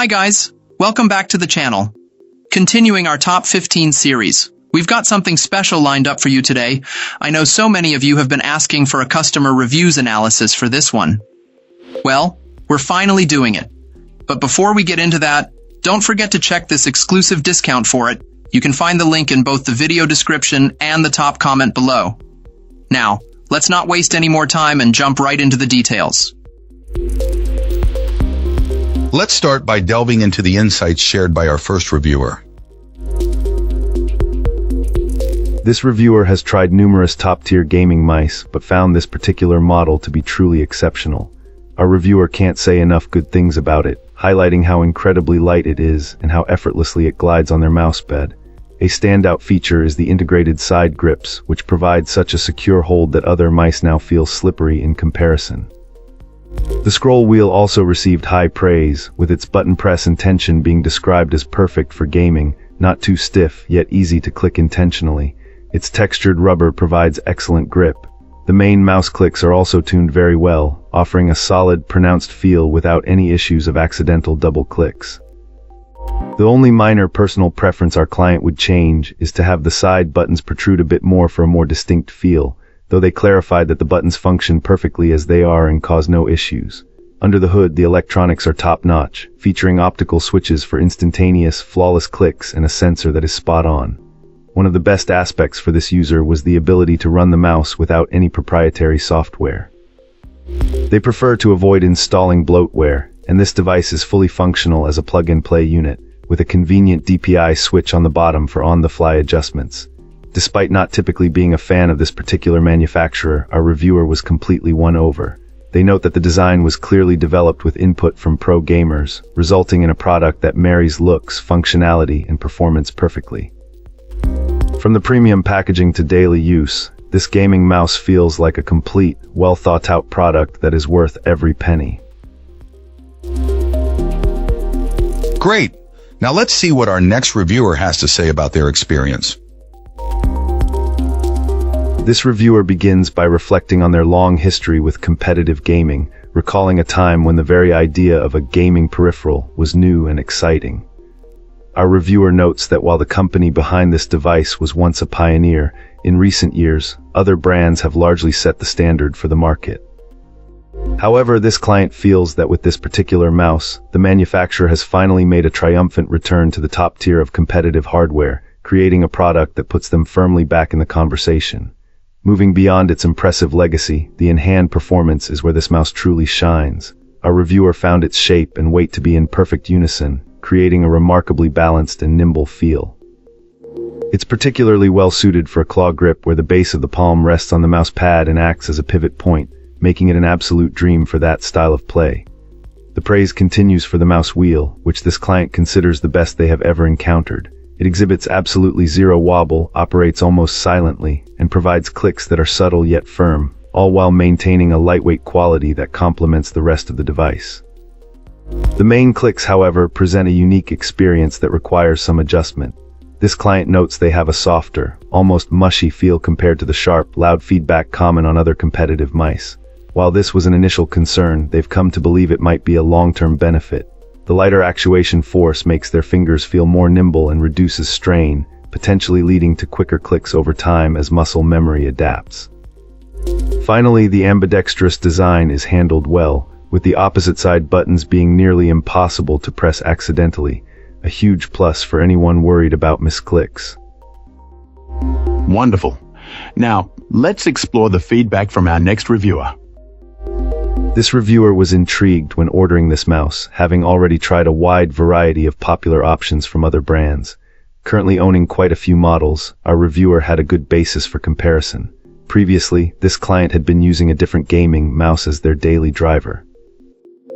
Hi guys, welcome back to the channel. Continuing our top 15 series, we've got something special lined up for you today. I know so many of you have been asking for a customer reviews analysis for this one. Well, we're finally doing it. But before we get into that, don't forget to check this exclusive discount for it. You can find the link in both the video description and the top comment below. Now, let's not waste any more time and jump right into the details. Let's start by delving into the insights shared by our first reviewer. This reviewer has tried numerous top-tier gaming mice, but found this particular model to be truly exceptional. Our reviewer can't say enough good things about it, highlighting how incredibly light it is and how effortlessly it glides on their mouse bed. A standout feature is the integrated side grips, which provide such a secure hold that other mice now feel slippery in comparison. The scroll wheel also received high praise, with its button press and tension being described as perfect for gaming, not too stiff, yet easy to click intentionally. Its textured rubber provides excellent grip. The main mouse clicks are also tuned very well, offering a solid, pronounced feel without any issues of accidental double clicks. The only minor personal preference our client would change is to have the side buttons protrude a bit more for a more distinct feel, though they clarified that the buttons function perfectly as they are and cause no issues. Under the hood, the electronics are top-notch, featuring optical switches for instantaneous, flawless clicks and a sensor that is spot-on. One of the best aspects for this user was the ability to run the mouse without any proprietary software. They prefer to avoid installing bloatware, and this device is fully functional as a plug-and-play unit, with a convenient DPI switch on the bottom for on-the-fly adjustments. Despite not typically being a fan of this particular manufacturer, our reviewer was completely won over. They note that the design was clearly developed with input from pro gamers, resulting in a product that marries looks, functionality, and performance perfectly. From the premium packaging to daily use, this gaming mouse feels like a complete, well-thought-out product that is worth every penny. Great! Now let's see what our next reviewer has to say about their experience. This reviewer begins by reflecting on their long history with competitive gaming, recalling a time when the very idea of a gaming peripheral was new and exciting. Our reviewer notes that while the company behind this device was once a pioneer, in recent years, other brands have largely set the standard for the market. However, this client feels that with this particular mouse, the manufacturer has finally made a triumphant return to the top tier of competitive hardware, creating a product that puts them firmly back in the conversation. Moving beyond its impressive legacy, the in-hand performance is where this mouse truly shines. Our reviewer found its shape and weight to be in perfect unison, creating a remarkably balanced and nimble feel. It's particularly well suited for a claw grip where the base of the palm rests on the mouse pad and acts as a pivot point, making it an absolute dream for that style of play. The praise continues for the mouse wheel, which this client considers the best they have ever encountered. It exhibits absolutely zero wobble, operates almost silently, and provides clicks that are subtle yet firm, all while maintaining a lightweight quality that complements the rest of the device. The main clicks, however, present a unique experience that requires some adjustment. This client notes they have a softer, almost mushy feel compared to the sharp, loud feedback common on other competitive mice. While this was an initial concern, they've come to believe it might be a long-term benefit. The lighter actuation force makes their fingers feel more nimble and reduces strain, potentially leading to quicker clicks over time as muscle memory adapts. Finally, the ambidextrous design is handled well, with the opposite side buttons being nearly impossible to press accidentally, a huge plus for anyone worried about misclicks. Wonderful. Now, let's explore the feedback from our next reviewer. This reviewer was intrigued when ordering this mouse, having already tried a wide variety of popular options from other brands. Currently owning quite a few models, our reviewer had a good basis for comparison. Previously, this client had been using a different gaming mouse as their daily driver.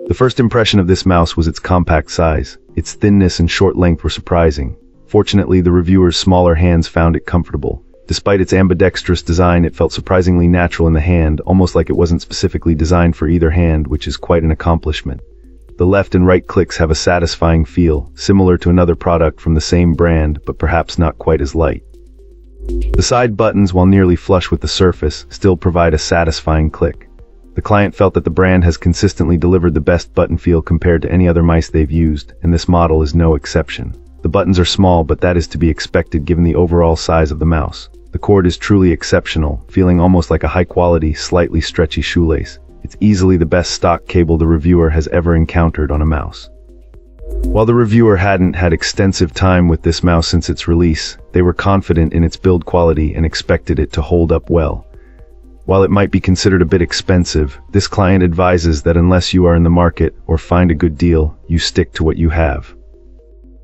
The first impression of this mouse was its compact size. Its thinness and short length were surprising. Fortunately, the reviewer's smaller hands found it comfortable. Despite its ambidextrous design, it felt surprisingly natural in the hand, almost like it wasn't specifically designed for either hand, which is quite an accomplishment. The left and right clicks have a satisfying feel, similar to another product from the same brand, but perhaps not quite as light. The side buttons, while nearly flush with the surface, still provide a satisfying click. The client felt that the brand has consistently delivered the best button feel compared to any other mice they've used, and this model is no exception. The buttons are small, but that is to be expected given the overall size of the mouse. The cord is truly exceptional, feeling almost like a high-quality, slightly stretchy shoelace. It's easily the best stock cable the reviewer has ever encountered on a mouse. While the reviewer hadn't had extensive time with this mouse since its release, they were confident in its build quality and expected it to hold up well. While it might be considered a bit expensive, this client advises that unless you are in the market or find a good deal, you stick to what you have.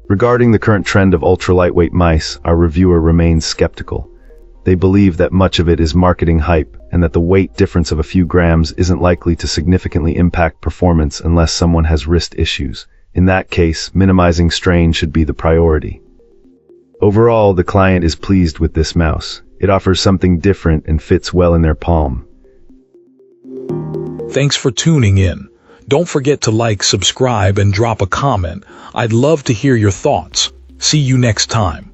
Regarding the current trend of ultra-lightweight mice, our reviewer remains skeptical. They believe that much of it is marketing hype and that the weight difference of a few grams isn't likely to significantly impact performance unless someone has wrist issues. In that case, minimizing strain should be the priority. Overall, the client is pleased with this mouse. It offers something different and fits well in their palm. Thanks for tuning in. Don't forget to like, subscribe, and drop a comment. I'd love to hear your thoughts. See you next time.